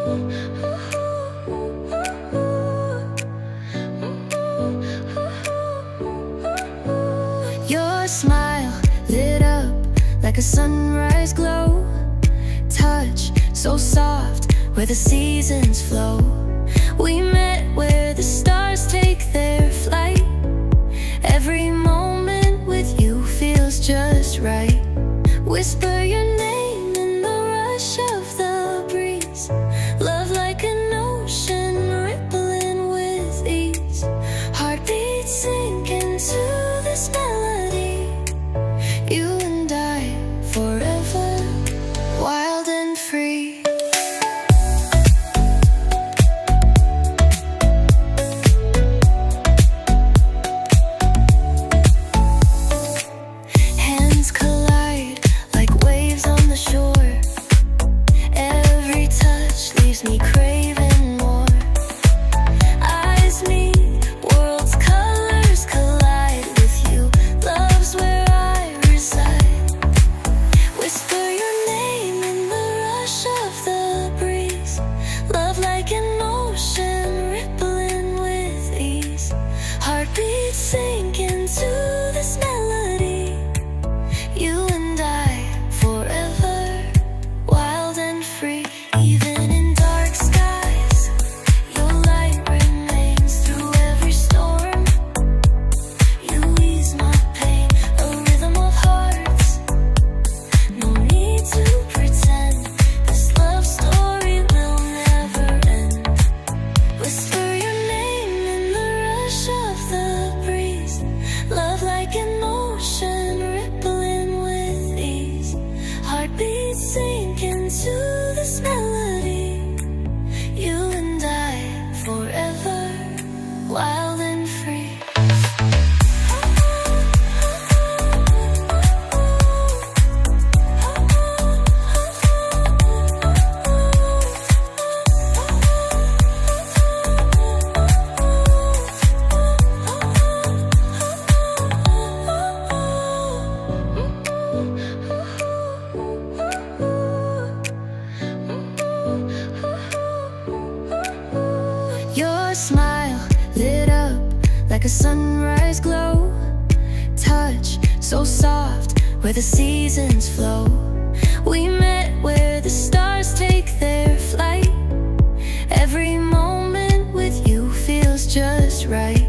Your smile lit up like a sunrise glow. Touch so soft where the seasons flow. We met where the stars take their flight. Every moment with you feels just right. Whisper your name in the rush of the breeze. Love like an ocean rippling with ease. Heartbeats sink into this melody. You and I forever, wild and free. Hands collide like waves on the shore. Every touch leaves me craving more. Eyes meet, worlds' colors collide with you. Love's where I reside. Whisper your name in the rush of the breeze. Love like an ocean rippling with ease. Heartbeats sink into this melody. You and I forever, wild and free. Even in dark skies, your light remains through every storm. You ease my pain, a rhythm of hearts. No need to pretend, this love story will never end. Whisper your name in the rush of the breeze. Love like an ocean rippling with ease. Heartbeats sink into this melody. You and I forever, wild and free. Your smile lit up like a sunrise glow. Touch so soft where the seasons flow. We met where the stars take their flight. Every moment with you feels just right.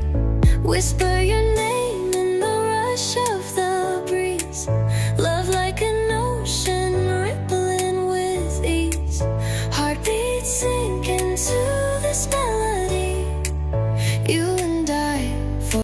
Whisper your name in the rush of the breeze. Love like an ocean rippling with ease. Heartbeats sink into this melody. You